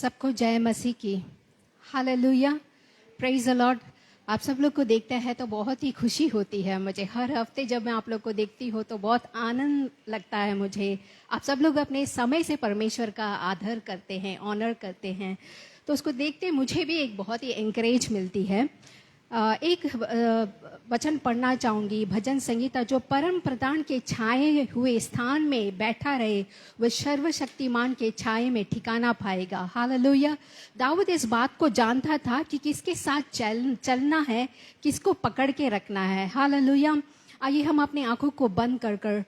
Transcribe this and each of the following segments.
सबको जय मसीह की। Hallelujah, praise the Lord. आप सब लोग को देखते हैं तो बहुत ही खुशी होती है मुझे। हर हफ्ते जब मैं आप लोग को देखती हूँ तो बहुत आनंद लगता है मुझे। आप सब लोग अपने समय से परमेश्वर का आदर करते हैं, ऑनर करते हैं, तो उसको देखते मुझे भी एक बहुत ही एनकरेज मिलती है। एक वचन पढ़ना चाहूँगी, भजन संगीता। जो परम प्रधान के छाए हुए स्थान में बैठा रहे, वह सर्वशक्तिमान के छाए में ठिकाना पाएगा। हालेलुया। दाऊद इस बात को जानता था कि किसके साथ चलना है, किसको पकड़ के रखना है। हालेलुया। आइए हम अपनी आंखों को बंद कर कर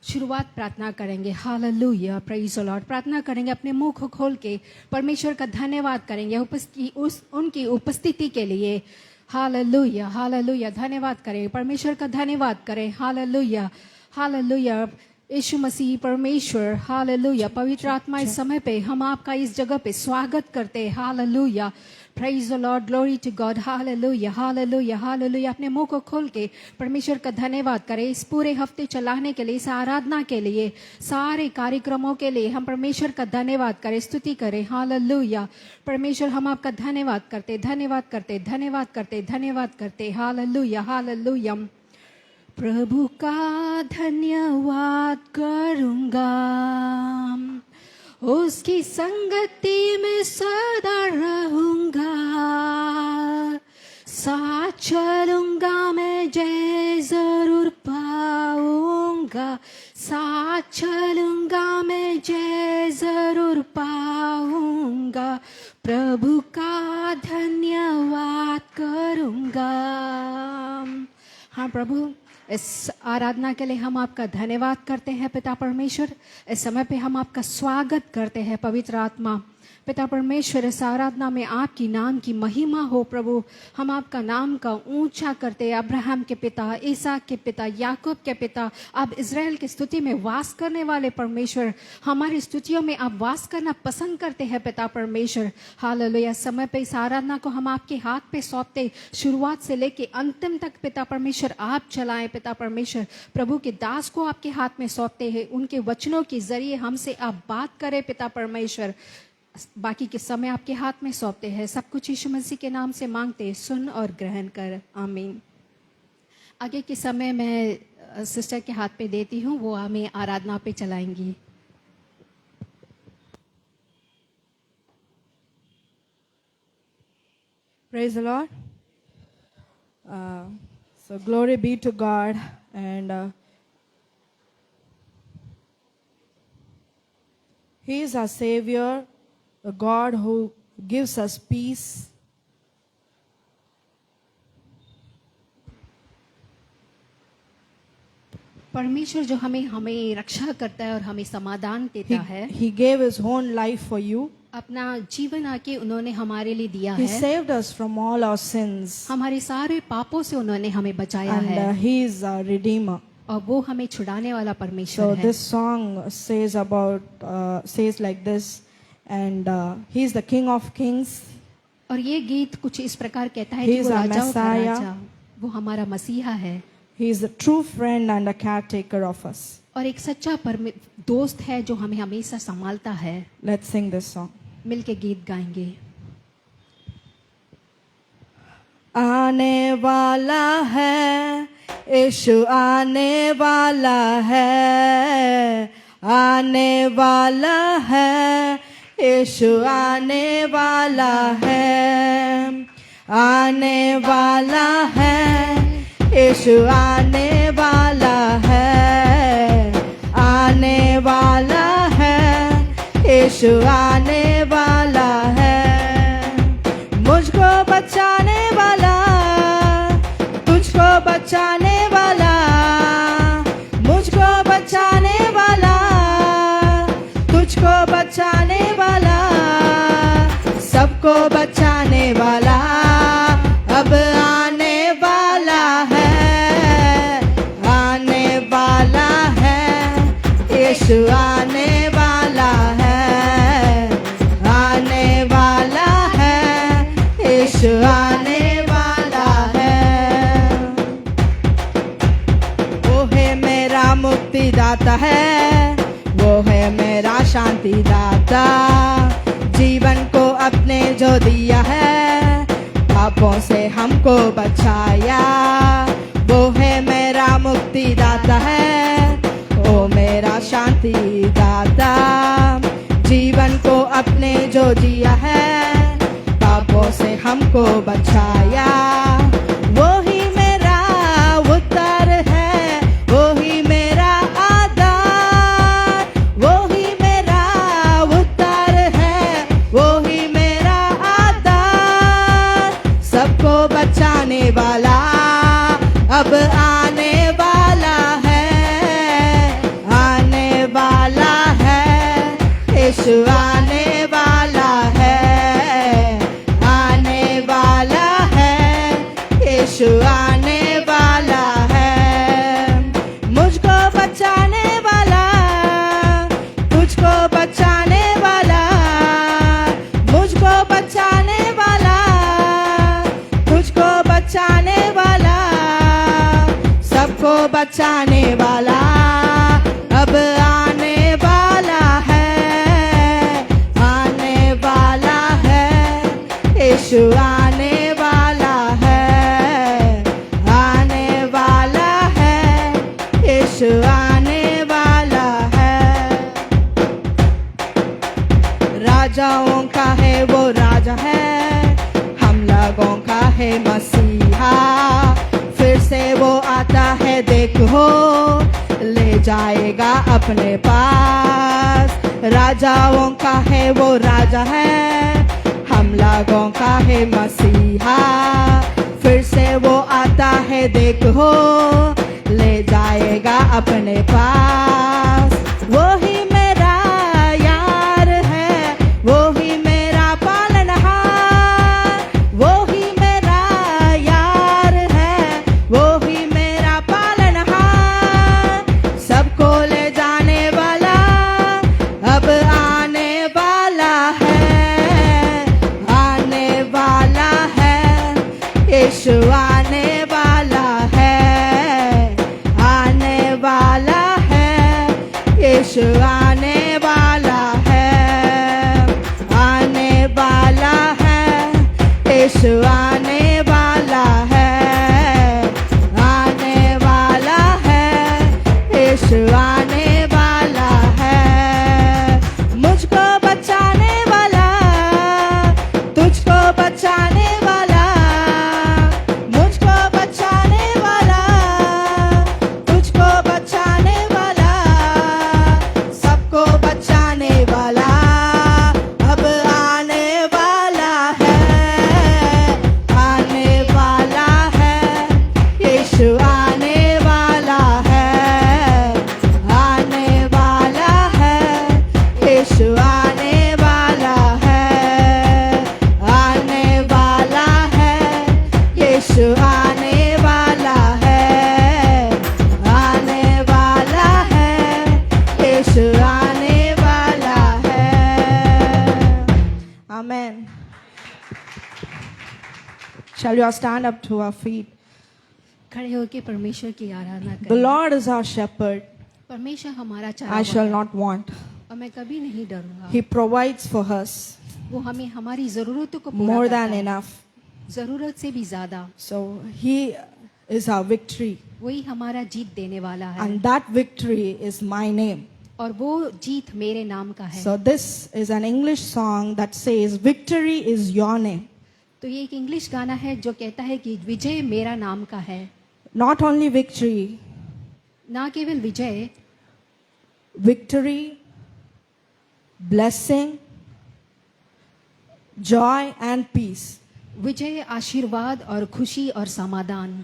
शुरुआत प्रार्थना करेंगे। Hallelujah, praise the Lord. प्रार्थना करेंगे, अपने मुंह को खोल के परमेश्वर का धन्यवाद करेंगे उनकी उपस्थिति के लिए। Hallelujah, hallelujah. धन्यवाद करें, परमेश्वर का धन्यवाद करें। Hallelujah, hallelujah. यीशु मसीह परमेश्वर, हालेलुया। पवित्र आत्मा, इस समय पे हम आपका इस जगह पे स्वागत करते हैं। Hallelujah, praise the Lord, glory to God. Hallelujah, hallelujah, hallelujah. अपने मुंह को खोल के परमेश्वर का धन्यवाद करें इस पूरे हफ्ते चलाने के लिए, इस आराधना के लिए, सारे कार्यक्रमों के लिए हम परमेश्वर का धन्यवाद करें, स्तुति करें। हालेलुया। परमेश्वर, हम आपका धन्यवाद करते, धन्यवाद करते, धन्यवाद करते, धन्यवाद करते। Hallelujah, hallelujah. प्रभु का धन्यवाद करूंगा, उसकी संगति में सदा रहूंगा। साथ चलूंगा मैं, जय जरूर पाऊंगा। साथ चलूंगा मैं, जय जरूर पाऊंगा। प्रभु का धन्यवाद करूंगा। हाँ प्रभु, इस आराधना के लिए हम आपका धन्यवाद करते हैं पिता परमेश्वर। इस समय पे हम आपका स्वागत करते हैं पवित्र आत्मा। पिता परमेश्वर, इस आराधना में आपकी नाम की महिमा हो प्रभु। हम आपका नाम का ऊंचा करते हैं। अब्राहम के पिता, ईसाक के पिता, याकूब के पिता, आप इज़राइल की स्तुति में वास करने वाले परमेश्वर, हमारी स्तुतियों में आप वास करना पसंद करते हैं पिता परमेश्वर। हालेलुया। समय पे इस आराधना को हम आपके हाथ पे सौंपते, शुरुआत से लेके अंतिम तक पिता परमेश्वर आप चलाएं। पिता परमेश्वर, प्रभु के दास को आपके हाथ में सौंपते हैं। उनके वचनों के जरिए हमसे आप बात करें पिता परमेश्वर। बाकी के समय आपके हाथ में सौंपते हैं। सब कुछ यीशु मसीह के नाम से मांगते, सुन और ग्रहण कर, आमीन। आगे के समय मैं सिस्टर के हाथ पे देती हूँ, वो हमें आराधना पे चलाएंगी। Praise the Lord. So glory be to God, and He is our Savior, a God who gives us peace. परमेश्वर जो हमें रक्षा करता है और हमें समाधान देता है। He gave His own life for you. अपना जीवन आके उन्होंने हमारे लिए दिया He है। saved us from all our sins, हमारे सारे पापों से उन्होंने हमें बचाया and है, He is our Redeemer. और वो हमें छुड़ाने वाला So परमेश्वर है। this song says like this, and He is the King of Kings. और ये गीत कुछ इस प्रकार कहता है He कि is वो our राजाओं का Messiah. राजा, वो हमारा मसीहा है, He is the true friend and a caretaker of us. और एक सच्चा दोस्त है जो हमें हमेशा संभालता है। Let's sing this song. मिलके गीत गाएंगे। आने वाला है यीशु, आने वाला है, आने वाला है यीशु, आने वाला है, आने वाला है यीशु, आने वाला है, आने वाला है यीशु, आने वाला है। मुझको बचाने वाला, तुझको बचाने वाला, मुझको बचाने वाला, तुझको बचाने वाला, सबको बचाने वाला अब आने वाला है, आने वाला है यीशु, आने वाला है, आने वाला है यीशु, आने वाला है। वो है मेरा मुक्तिदाता है, वो है मेरा शांति दाता, जीवन को अपने जो दिया है, पापों से हमको बचाया, वो है मेरा मुक्ति दाता है, ओ मेरा शांति दाता। जीवन को अपने जो जिया है, पापों से हमको बचाया, वो ही मेरा उत्तर है, वो ही मेरा आधार, वो ही मेरा उत्तर है, वो ही मेरा आधार। सबको बचाने वाला अब आने वाला है, आने वाला है, यीशु आने वाला है, आने वाला है, यीशु आने वाला है। मुझको बचाने वाला, तुझको बचाने वाला, मुझको बचाने वाला, तुझको बचाने वाला, सबको बचाने वाला अब आने वाला है, आने वाला है, यीशु आने वाला है, आने वाला है, यीशु आने वाला है। राजाओं का है वो राजा है, हम लोगों का है मसीहा, फिर से वो आता है देखो, ले जाएगा अपने पास। राजाओं का है वो राजा है, हम लोगों का है मसीहा, फिर से वो आता है देखो, ले जाएगा अपने पास। वो ही मेरा यार है, वो ही मेरा पालनहार, वो ही मेरा यार है, वो ही मेरा पालनहार। सबको ले जाने वाला अब आने वाला है, आने वाला है, यीशु आने वाला है, आने वाला है, यीशु आने वाला है, आने वाला है, यीशु आने वाला है, आने वाला है, यीशु आने वाला है। मुझको बचाने वाला, तुझको बचाने वाला, मुझको बचाने वाला, तुझको बचाने वाला, सबको बचाने वाला अब आने वाला है, आने वाला है, यीशु आने वाला है, आने वाला है, यीशु आने वाला है, आने वाला है, यीशु आने वाला है, आने वाला है, यीशु आने वाला है। Amen. Shall we all stand up to our feet? खड़े होकर परमेश्वर की आराधना The करें। Lord is our shepherd. परमेश्वर हमारा I चारा shall not want. और मैं कभी नहीं डरूंगा। He provides for us वो हमें हमारी जरूरतों को पूरा more करता than है, enough. जरूरत से भी ज्यादा। So He is our victory. वही हमारा जीत देने वाला है, And that victory is my name. और वो जीत मेरे नाम का है। So this is an English song that says, victory is your name. तो ये एक इंग्लिश गाना है जो कहता है कि विजय मेरा नाम का है। Not only victory, ना केवल विजय, victory, blessing, joy and peace विजय, आशीर्वाद और खुशी और समाधान,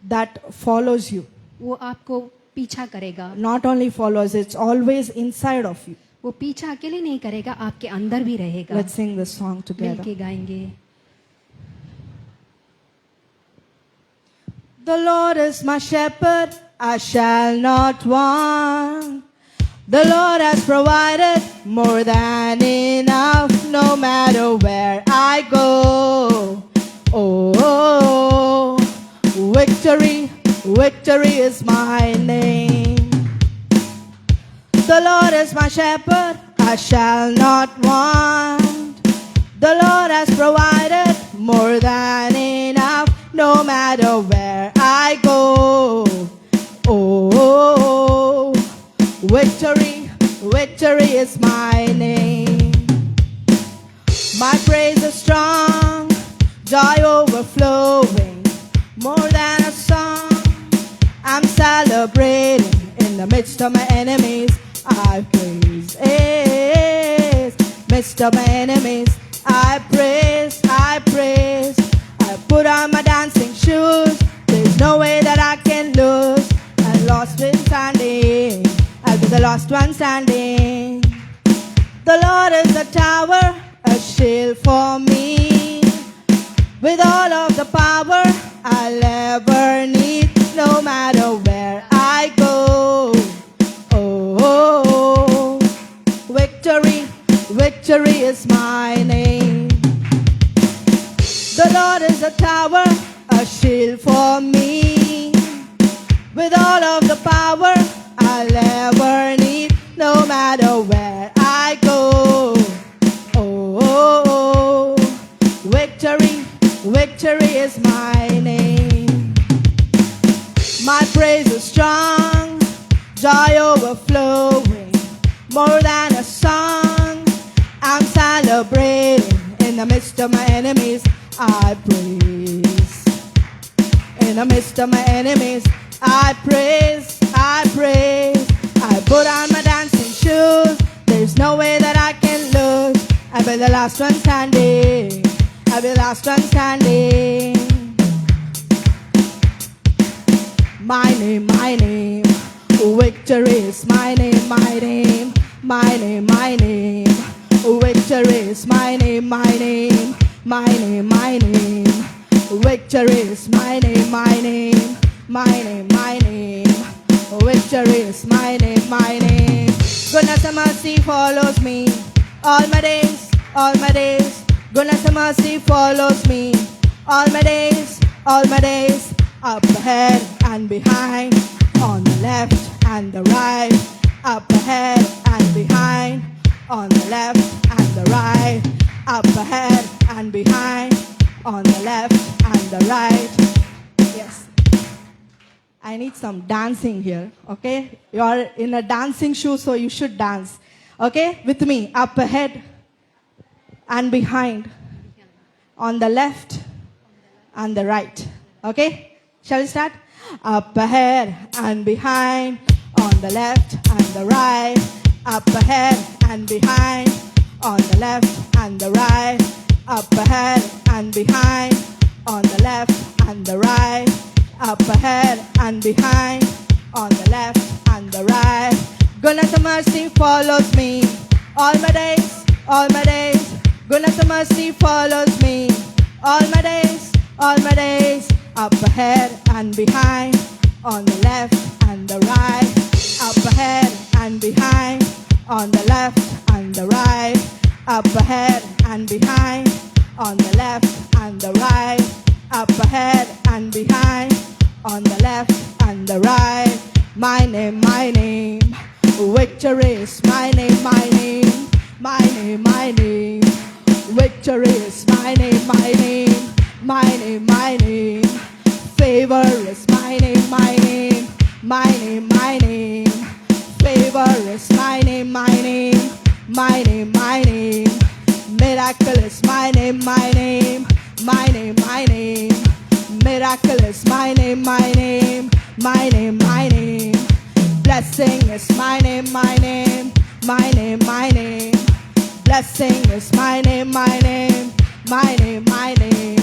that follows you. वो आपको पीछा करेगा। Not only follows, it's always inside of you. वो पीछा अकेले नहीं करेगा, आपके अंदर भी रहेगा। Let's sing this song together. मिलके गाएंगे। The Lord is my shepherd, I shall not want. The Lord has provided more than enough, no matter where I go. Oh, victory, victory is my name. The Lord is my shepherd, I shall not want. The Lord has provided more than enough, no matter where I go. Oh, victory, victory is my name. My praise is strong, joy overflowing, more than a song. I'm celebrating in the midst of my enemies. I praise, midst of my enemies. I praise, I praise. I put on my dancing shoes. There's no way that I can lose. I'm lost in standing. I'll be the last one standing. The Lord is a tower, a shield for me. With all of the power I'll ever need, no matter where I go. Oh, victory, victory is my name. The Lord is a tower, a shield for me. With all of the power I'll ever need, no matter where I go. Oh, victory, victory is my name. My praise is strong, joy overflowing, more than a song. I'm celebrating in the midst of my enemies. I praise. In the midst of my enemies, I praise, I praise. I put on my dancing shoes. There's no way that I can lose. I'll be the last one standing. I'll be the last one standing. My name, victory is my name, my name, my name, my name. Victory is my name, my name, my name, my name. Victory is my name, my name, my name, my name. Victory is my name, my name. Goodness and mercy follows me all my days, all my days. Goodness and mercy follows me all my days, all my days. Up ahead and behind, on the left and the right. Up ahead and behind, on the left and the right. Up ahead and behind, on the left and the right. Yes. I need some dancing here, okay? You are in a dancing shoe, so you should dance. Okay? With me. Up ahead and behind, on the left and the right. Okay? Shall we start? Up ahead and behind, on the left and the right. Up ahead and behind, on the left and the right. Up ahead and behind, on the left and the right. Up ahead and behind, on the left and the right. Goodness and mercy follows me all my days, all my days. Goodness and mercy follows me all my days, all my days. Up ahead and behind, on the left and the right. Up ahead and behind, on the left and the right. Up ahead and behind, on the left and the right. Up ahead and behind, on the left and the right. My name, victory is my name, my name, my name, my name. Victory is my name, my name, my name, my name. Favor is my name, my name, my name, my name. Favor is my name, my name, my name, my name. Miracle is my name, my name, my name, my name. Miracle is my name, my name, my name, my name. Blessing is my name, my name, my name, my name. Blessing is my name, my name, my name, my name.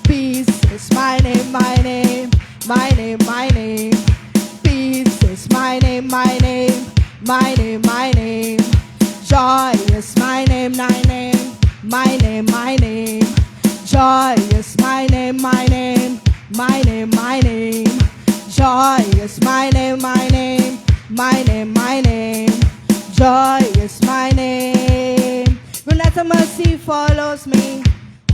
Peace is my name, my name, my name, my name. Peace is my name, my name, my name, my name. Joy is my name, my name, my name, my name. Joy is my name, my name, my name, my name. Joy is my name, my name, my name, my name. Joy is my name. Goodness and mercy follows me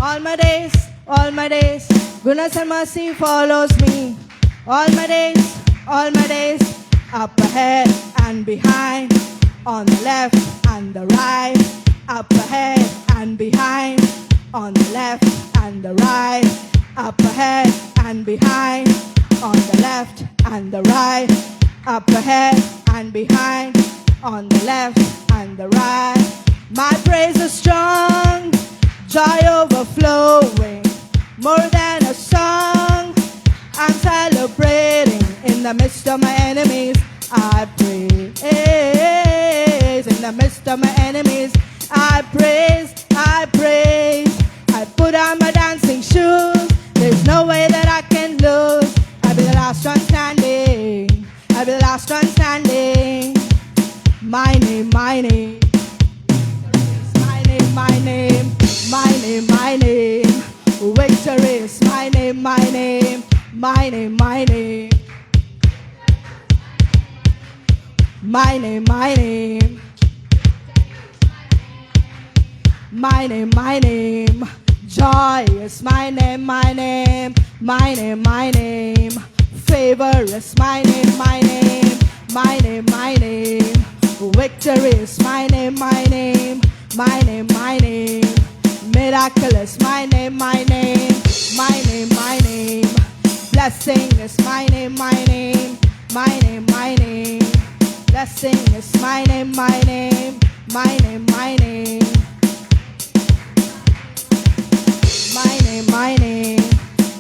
all my days, all my days. Goodness and mercy follows me all my days, all my days. Up ahead and behind, on the left and the right, up ahead and behind, on the left and the right, up ahead and behind, on the left and the right, up ahead and behind, on the left and the right. My praise is strong, joy overflowing, more than a song. I'm celebrating in the midst of my enemies. I praise in the midst of my enemies. I praise, I praise. I put on my dancing shoes. There's no way that I can lose. I'll be the last one standing. I'll be the last one standing. My name, my name. My name, my name. My name, my name. Victory is my name, my name. My name, my name. My name, my name. My name, my name. Joy is my name, my name. My name, my name. Favor is my name, my name. My name, my name. Victory is my name, my name. My name, my name. Miracle is my name, my name. My name, my name. Blessing is my name, my name. My name, my name. Blessing is my name, my name. My name, my name. My name, my name.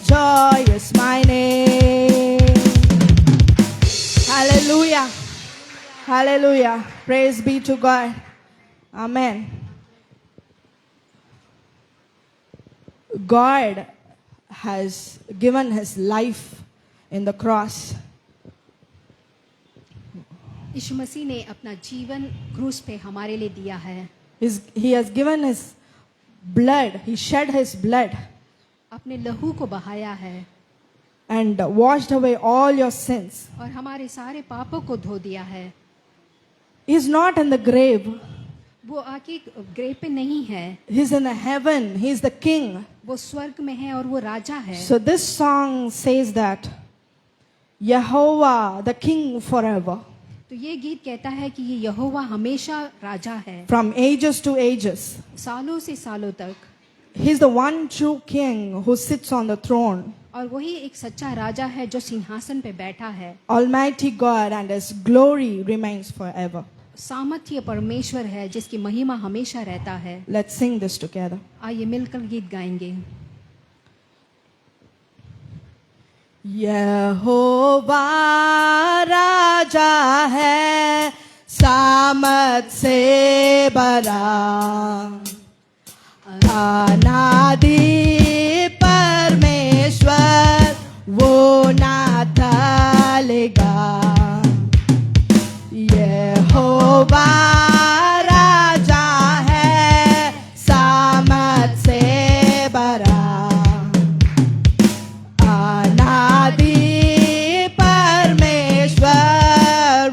Joy is my name. Hallelujah. Hallelujah. Praise be to God. Amen. God has given his life in the cross. यीशु मसीह ने अपना जीवन क्रूस पे हमारे लिए दिया है. He has given his blood. He shed his blood अपने लहू को बहाया है and washed away all your sins. और हमारे सारे पापों को धो दिया है. He is not in the grave. वो आके ग्रेव पे नहीं है. He is in the heaven. He is the king. वो स्वर्ग में है और वो राजा है. So this song says that Yehovah, the king forever. तो ये गीत कहता है कि ये यहोवा हमेशा राजा है. From ages to ages. सालों से सालों तक. He is the one true king who sits on the throne. और वही एक सच्चा राजा है जो सिंहासन पे बैठा है. Almighty God, and his glory remains forever. सामर्थ्य परमेश्वर है जिसकी महिमा हमेशा रहता है. Let's sing this together. आइए मिलकर गीत गाएंगे. यहोवा राजा है सामत से बड़ा, अनादि परमेश्वर वो ना टलेगा. यहोवा राजा है सामत से बड़ा, अनादि परमेश्वर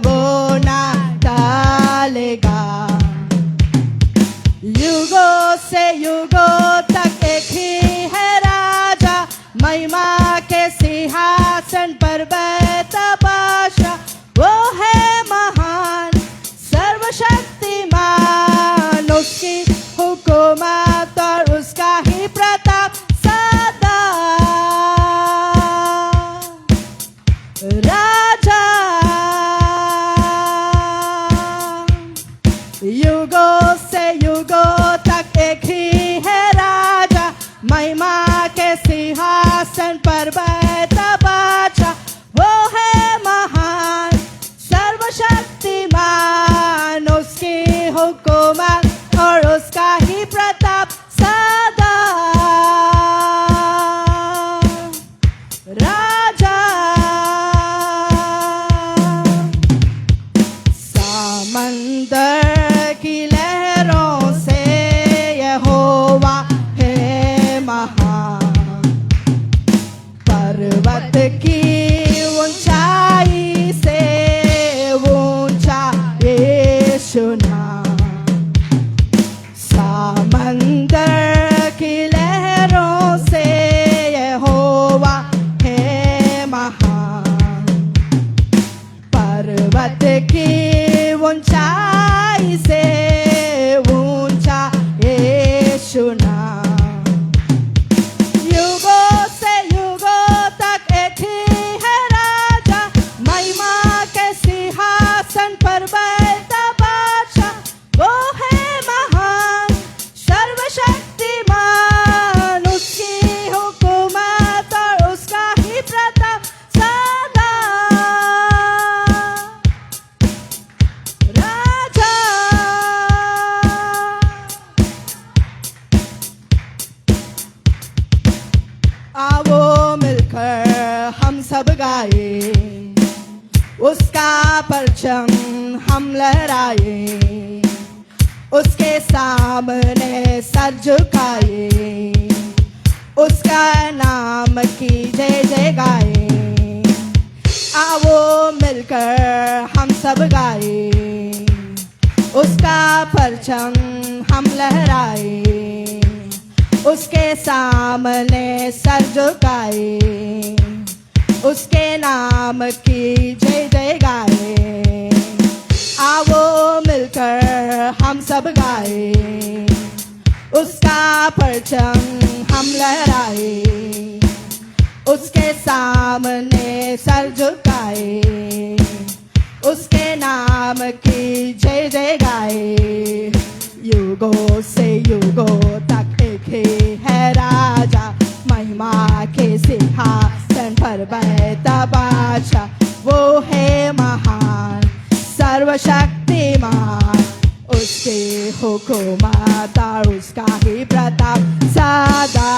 वो ना टलेगा. युगों से युगों तक एक ही है राजा, महिमा के सिंहासन पर बैठा बादशाह. वो है महान सर्वशक्तिमान, उसकी हुकूमत और उसका ही प्रताप सदा. राजा युगों से युगों तक एक ही है राजा, महिमा के सिंहासन पर बैठा बादशाह. वो है महान सर्वशक्तिमान, उसकी हुकूमत और उसका ही प्रताप सदा. राजा समंदर की लहरों से यहोवा है महान, पर्वत की ऊंचाई से ऊंचा यीशु नाम. समंदर की लहरों से यहोवा है महान, पर्वत की ऊंचाई हम लहराए, उसके सामने सर झुकाए, उसका नाम की जय जय गाए। आओ मिलकर हम सब गाए, उसका परचम हम लहराए, उसके सामने सर झुकाए, उसके नाम की जय जय गाए। आओ मिलकर हम सब गाए, उसका परचम हम लहराए, उसके सामने सर झुकाए, उसके नाम की जय जय गाए। युगों से युगों तक एक ही है राजा, महिमा के सिंहासन पर बैठा बादशाह। वो है महान सर्वशक्तिमान, उसके हुकूमत और उसका ही प्रताप सदा।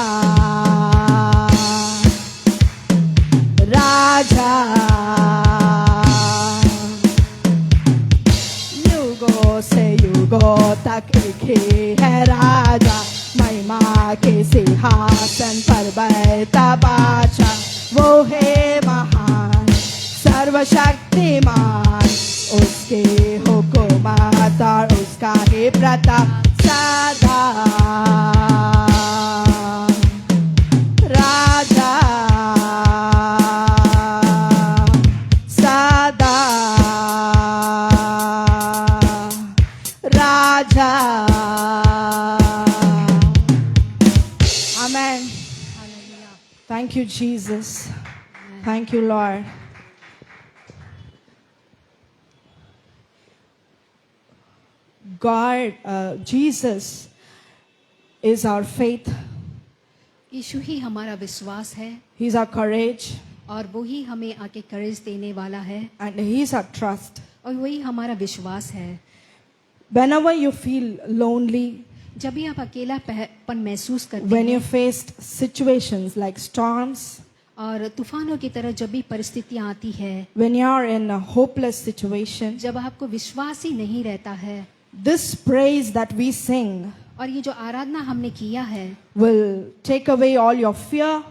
राजा युगों से युगों तक एक ही है राजा, महिमा के सिंहासन पर बैठा बादशाह। वो है महान सर्वशक्तिमान, उसके हुकूमत और उसका ही प्रताप सदा। राजा सदा, राजा। Amen. Thank you, Jesus. Thank you, Lord. God, Jesus is our faith. यीशु ही हमारा विश्वास है, He's our courage, और वो ही हमें आके करेज देने वाला है, and He's our trust. और वही हमारा विश्वास है। Whenever you feel lonely, जब भी आप अकेलापन महसूस करते when you हैं faced situations like storms, और तूफानों की तरह जब भी परिस्थितियां आती है, when you are in a hopeless situation, जब आपको विश्वास ही नहीं रहता है, this praise that we sing और ये जो आराधना हमने किया है will take away all your fear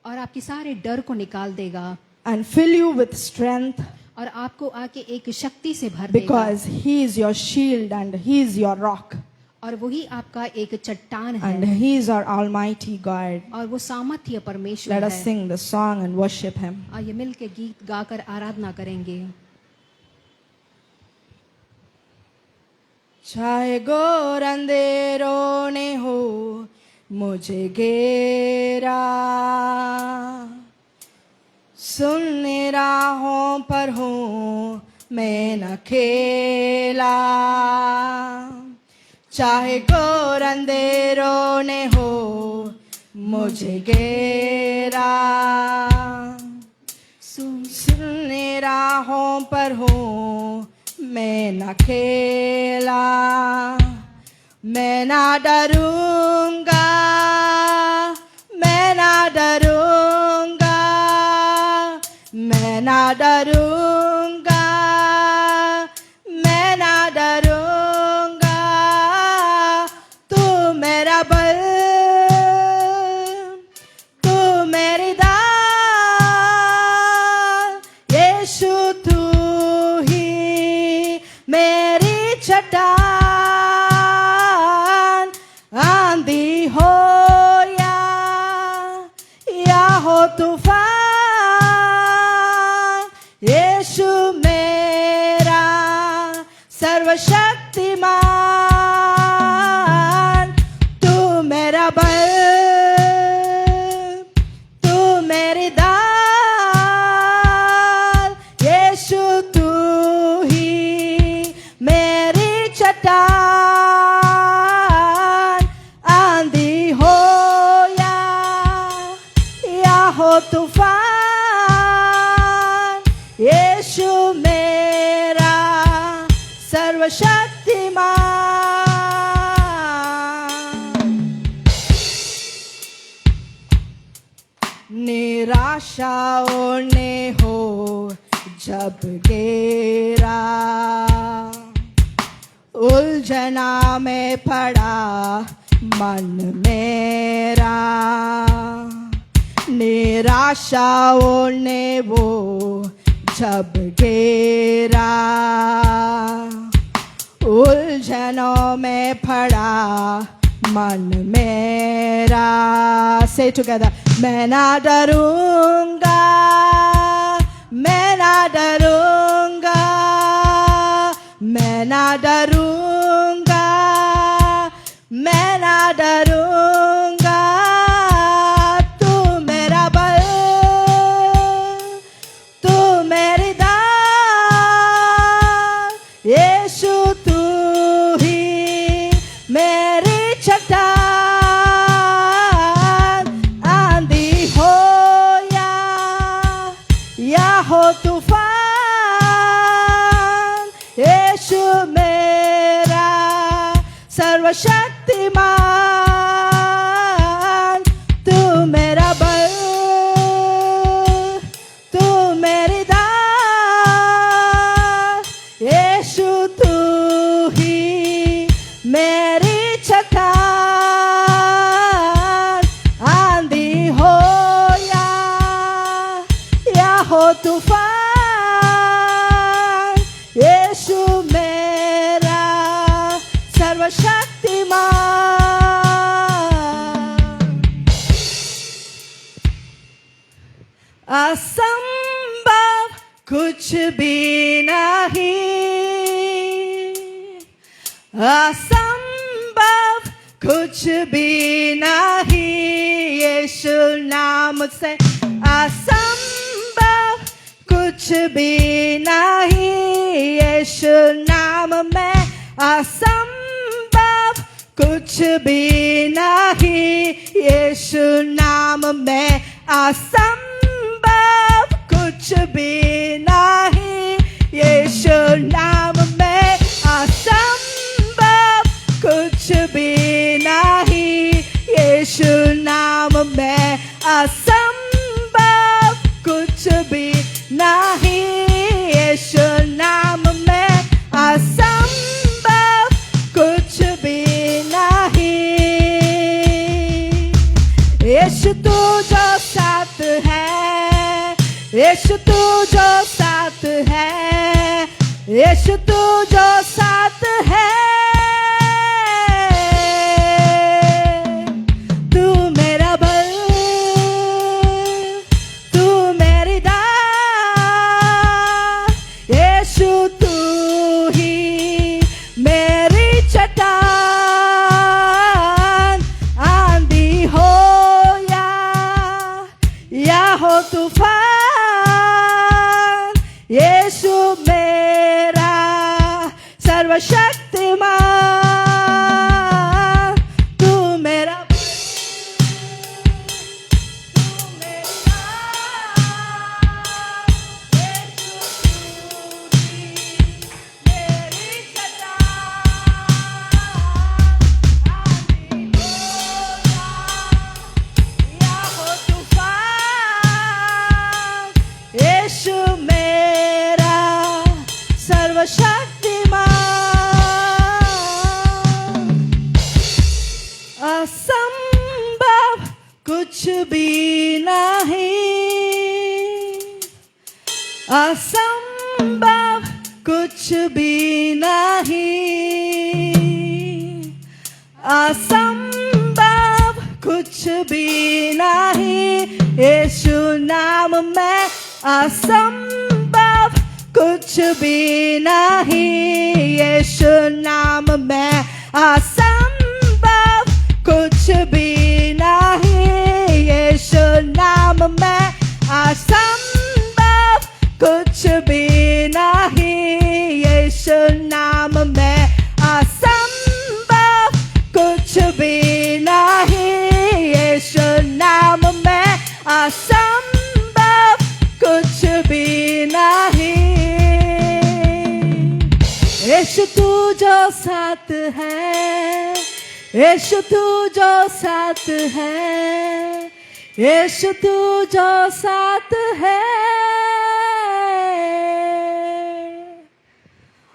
और आपके सारे डर को निकाल देगा, and fill you with strength, और आपको आके एक शक्ति से भर देगा, because He is your shield and He is your rock और वही आपका एक चट्टान and है, He is our almighty God. और वो सामर्थ्य परमेश्वर Let us है। sing the song and worship Him. आइए मिल के गीत गाकर आराधना करेंगे। चाहे घोर अंधेरों ने हो मुझे घेरा, सुनने राहों पर हूँ मैं न खेला। चाहे घोर अंधेरों ने हो मुझे घेरा, सुनने राहों पर हूँ मैं न खेला। मैं ना डरूंगा, मैं ना डरूंगा, मैं ना डरूंगा, मैं ना डरूंगा। तू मेरा बल, तू मेरी दाल, यीशु तू ही मेरी चट्टान। आंधी हो या हो तूफान, यीशु मेरा सर्वशक्तिमान। तू मेरा बल, तू मेरी दाल, यीशु तू ही मेरी चट्टान। आंधी हो या हो तूफान, यीशु मेरा सर्वशक्तिमान। निराशाओं ने हो जब घेरा, उलझना में पड़ा मन मेरा, निराशाओं ने वो जब घेरा, उलझनों में पड़ा मन मेरा। Say together, मैं ना डरूंगा, मैं ना डरूंगा, मैं ना डरूंगा, मैं ना डरूंगा, तू मेरा बल, तू मेरी दान, यीशु तू ही मेरी चट्टान। आंधी हो या हो तूफान, यीशु मेरा सर्वशक्तिमान। तू मेरा बल, तू मेरी दान, यीशु तू ही मेरी चट्टान। आंधी हो या हो तूफान, यीशु मेरा सर्वशक्तिमान। असंभव कुछ भी नहीं, असंभव कुछ भी नहीं, यीशु नाम से असंभव कुछ भी नहीं, यीशु नाम में असंभव कुछ भी नहीं, यीशु नाम में असंभव कुछ भी नहीं, यीशु नाम में असंभव कुछ भी नहीं, यीशु नाम में असंभव कुछ भी नहीं, यीशु नाम में असंभव कुछ भी नहीं। यीशु तू जो साथ है, यीशु तू जो साथ है, यीशु तू जो साथ है, तू मेरा बल, तू मेरी दान, यीशु तू ही मेरी चट्टान। आंधी हो या हो तूफान, यीशु मेरा सर्वशक्तिमान। तू मेरा यीशु मेरा सर्वशक्तिमान। असंभव कुछ भी नहीं, असंभव कुछ भी नहीं, असंभव कुछ भी नहीं, यीशु नाम में असंभव कुछ भी नहीं, यीशु नाम में असंभव कुछ भी नहीं, यीशु नाम में असंभव कुछ भी नहीं, यीशु नाम में असंभव कुछ भी नहीं, यीशु नाम में असंभव कुछ भी नहीं। यीशु तू जो साथ है, यीशु तू जो साथ है, यीशु तू जो साथ है।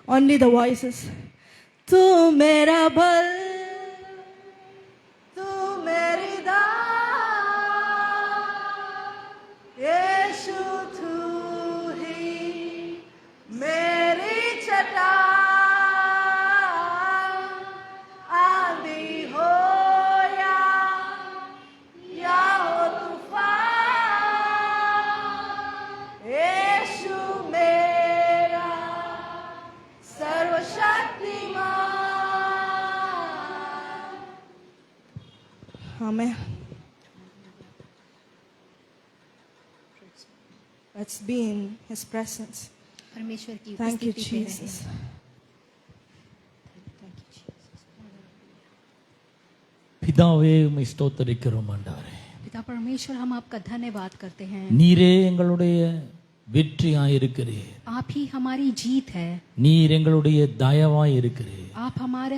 Only the voices. तू मेरा बल, तू मेरी दात, यीशु तू ही मेरी चट्टान, आंधी हो या हो तूफान, यीशु मेरा सर्वशक्तिमान। Amen. Let's be in His presence. परमेश्वर की Thank you, उपस्थिति में रहें। Jesus. Thank you, Jesus. பிதாவே உம்மை ஸ்தோத்தரிக்கிறோம் ஆண்டவரே. पिता परमेश्वर, हम आपका धन्यवाद करते हैं। நீரே எங்களுடைய வெற்றியாயிருக்கிறீர். आप ही हमारी जीत है, நீர் எங்களுடைய தயவாயிருக்கிறீர். आप हमारे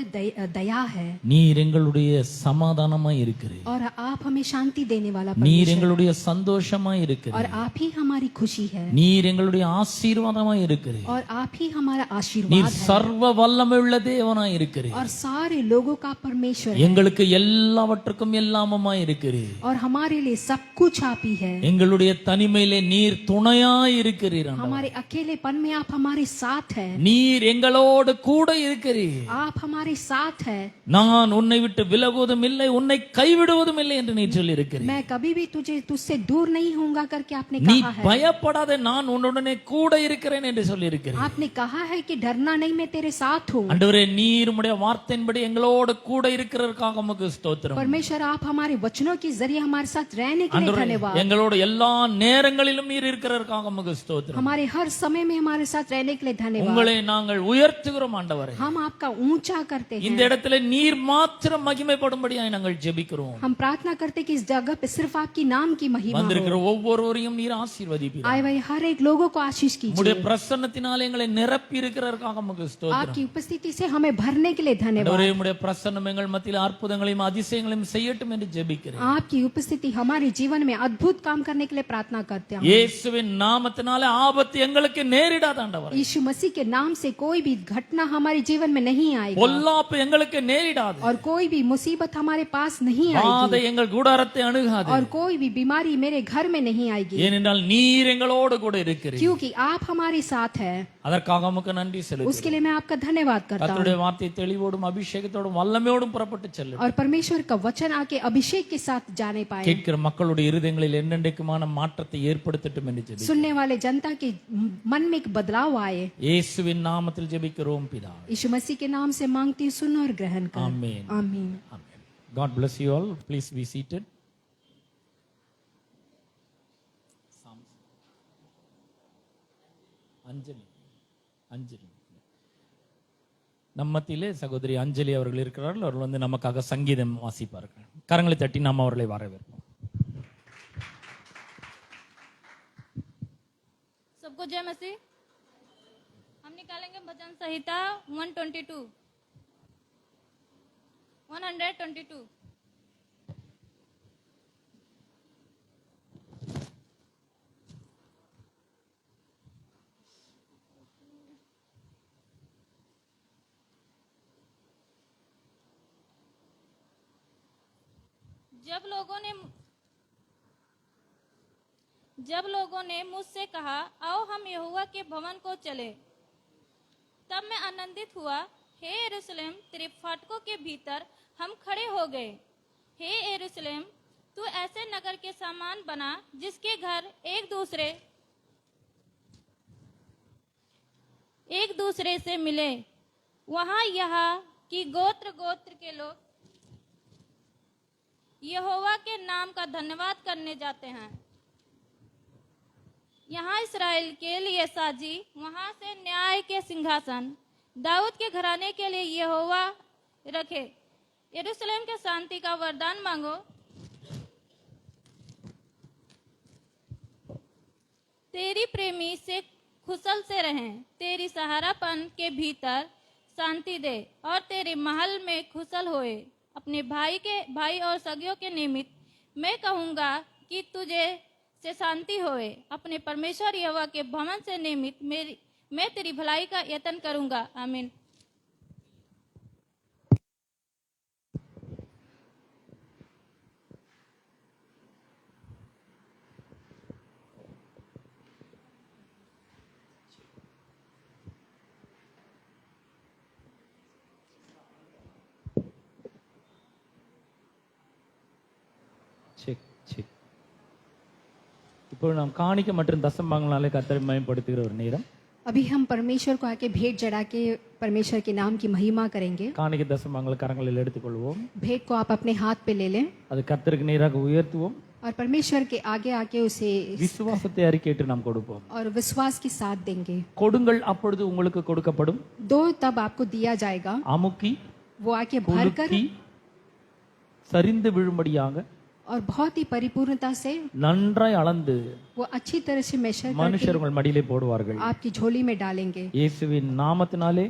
दया है, நீர் எங்களுடைய சமாதானமாயிருக்கிறீர். और आप हमें शांति देने वाला நீர் परमेश्वर, எங்களுடைய और சந்தோஷமாயிருக்கிறீர். आप ही हमारी खुशी है, நீர் எங்களுடைய ஆசீர்வாதமாயிருக்கிறீர். और आप ही हमारा நீர் आशीर्वाद है, சர்வ வல்லமையுள்ள தேவனாயிருக்கிறீர். और सारे लोगों का परमेश्वर है, எங்களுக்கு எல்லாவற்றுக்கும் எல்லாமுமாயிருக்கிறீர். और हमारे लिए सब कुछ आप ही है। எங்களுடைய தனிமையிலே நீர் துணையாயிருக்கிறீர் ஆண்டவரே. हमारे अकेलेपन में आप हमारे साथ है, நீர் எங்களோடு கூட இருக்கிறீர். आप हमारे साथ है। நான் உன்னை விட்டு விலகுவதும் இல்லை, உன்னை கைவிடுவதும் இல்லை என்று நீர் சொல்லி இருக்கிறீர். मैं कभी भी तुझसे दूर नहीं होऊंगा करके आपने நீ कहा है। பயப்படாதே, நான் உன்னுடனே கூட இருக்கிறேன் என்று சொல்லி இருக்கிறீர். आपने कहा है कि डरना नहीं, मैं तेरे साथ हूँ। ஆண்டவரே, நீர் உம்முடைய வார்த்தையின்படி எங்களோடு கூட இருக்கிறதற்காக உமக்கு ஸ்தோத்திரம். परमेश्वर, आप हमारे वचनों के जरिए हमारे साथ रहने के लिए ஆண்டவரே, धन्यवाद। எங்களோடு எல்லா நேரங்களிலும் நீர் இருக்கிறதற்காக உமக்கு ஸ்தோத்திரம். हमारे हर समय में हमारे साथ रहने के लिए धन्यवाद। உங்களை நாங்கள் உயர்த்துகிறோம் ஆண்டவரே. हम आपका ऊंचा करते இந்த हैं। இடத்துல நீர் மாத்திரம் மகிமைப்படும்படியாய் நாங்கள் ஜெபிக்கிறோம். हम प्रार्थना करते कि इस जगह पे सिर्फ आपकी नाम की महिमा வந்திருக்கிற हो। ஒவ்வொருவரையும் நீர் ஆசீர்வதிப்பீர். आए हुए हर एक लोगों को आशीष உம்முடைய कीजिए। பிரசன்னத்தினாலே எங்களை நிரப்பி இருக்கிறதற்காக உமக்கு ஸ்தோத்திரம். आपकी उपस्थिति से हमें भरने के लिए धन्यवाद। ஆண்டவரே, உம்முடைய பிரசன்னம் எங்கள் மத்தியில் அற்புதங்களையும் அதிசயங்களையும் செய்யட்டும் என்று ஜெபிக்கிறேன். आपकी उपस्थिति हमारे जीवन में अद्भुत काम करने के लिए प्रार्थना करते हैं। இயேசுவின் நாமத்தினாலே ஆபத்து எங்களுக்கு நேரிடாத ஆண்டவரே. यीशु मसीह के नाम से कोई भी घटना हमारे जीवन में नहीं आएगी, பொல்லாப்பு எங்களுக்கு நேரிடாது. और कोई भी मुसीबत हमारे पास नहीं பாதை आएगी, எங்கள் கூடாரத்தை அணுகாது. और कोई भी बीमारी मेरे घर में नहीं आएगी, ஏனென்றால் நீர் எங்களோடு கூட இருக்கிறீர். क्योंकि आप हमारे साथ है। அதற்காக உமக்கு நன்றி செலுத்துகிறேன். उसके लिए मैं आपका धन्यवाद करता हूँ। கர்த்தருடைய வார்த்தை தெளிவோடும் அபிஷேகத்தோடும் வல்லமையோடும் புறப்பட்டு செல்லும். और परमेश्वर का वचन आके अभिषेक के साथ जाने पाए, கேட்கிற மக்களுடைய இருதயங்களில் என்னென்றைக்குமான மாற்றத்தை ஏற்படுத்தட்டும் என்று ஜெபிக்கிறேன். सुनने वाले जनता के मन में एक बदलाव आए। இயேசுவின் நாமத்தில் ஜெபிக்கிறோம் பிதாவே. यीशु मसीह के नाम से मांगती हूँ, सुन और ग्रहण कर। आमीन. आमीन। Amen. God bless you all. Please be seated. அஞ்சலி அஞ்சலி நம்ம மத்தியிலே சகோதரி அஞ்சலி அவர்கள் இருக்கிறார்கள். அவர்கள் வந்து நமக்காக சங்கீதம் வாசிப்பார்கள். கரங்களை தட்டி நாம் அவர்களை வரவேற்போம். सबको जय मसीह। हम निकालेंगे भजन संहिता 122। जब लोगों ने मुझसे कहा, आओ हम यहोवा के भवन को चले, तब मैं आनंदित हुआ। हे यरूशलेम, तेरे फाटकों के भीतर हम खड़े हो गए। हे यरूशलेम, तू ऐसे नगर के समान बना जिसके घर एक दूसरे से मिले। वहां यहाँ की गोत्र गोत्र के लोग यहोवा के नाम का धन्यवाद करने जाते हैं। यहाँ इसराइल के लिए साजी, वहां से न्याय के सिंहासन दाऊद के घराने के लिए यहोवा रखे। यरूशलेम के शांति का वरदान मांगो। तेरी प्रेमी से खुशल से रहें, तेरी सहारापन के भीतर शांति दे और तेरे महल में खुशल होए। अपने भाई और सगियों के निमित्त मैं कहूँगा कि तुझे से शांति होए। अपने परमेश्वर यहोवा के भवन से निमित्त मैं तेरी भलाई का यत्न करूँगा। आमीन। சரி. இப்போ நாம் காணிக்க மற்றும் தசம்பாங்களாலே கர்த்தரை மகிமைப்படுத்துகிற ஒரு நேரம். अभी हम परमेश्वर को आके भेंट चढ़ा के परमेश्वर के नाम की महिमा करेंगे. காணிக்க தசம்பாங்களை கரங்களில் எடுத்துக்கொள்வோம். भेंट को आप अपने हाथ पे ले लें அது கர்த்தருக்கு நேராக உயர்த்துவோம். और परमेश्वर के आगे आके उसे விசுவாசத்தை அறிக்கையிட்டு நாம் கொடுப்போம். और विश्वास के साथ देंगे. கொடுங்கள், அப்பொழுது உங்களுக்கு கொடுக்கப்படும். दो तब आपको दिया जाएगा. அமுக்கி वो आके भर कर குலுக்கி சரிந்து விழும்படியாக और बहुत ही परिपूर्णता से நன்றாய் அளந்து वो अच्छी तरह से मेजर மனுஷர் உங்கள் மடியிலே போடுவார்கள். आपकी झोली में डालेंगे. இயேசுவின் நாமத்தினாலே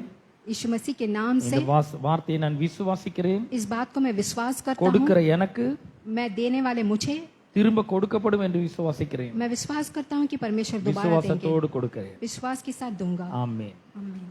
यीशु मसीह के नाम से இந்த வார்த்தையை நான் விசுவாசிக்கிறேன். इस बात को मैं विश्वास करता हूँ. கொடுக்கிற எனக்கு मैं देने वाले मुझे திரும்ப கொடுக்கப்படும் என்று விசுவாசிக்கிறேன். मैं विश्वास करता हूँ कि परमेश्वर दोबारा देंगे. விசுவாசத்தோடு கொடுக்கிறேன். विश्वास के साथ दूंगा. ஆமென். आमीन.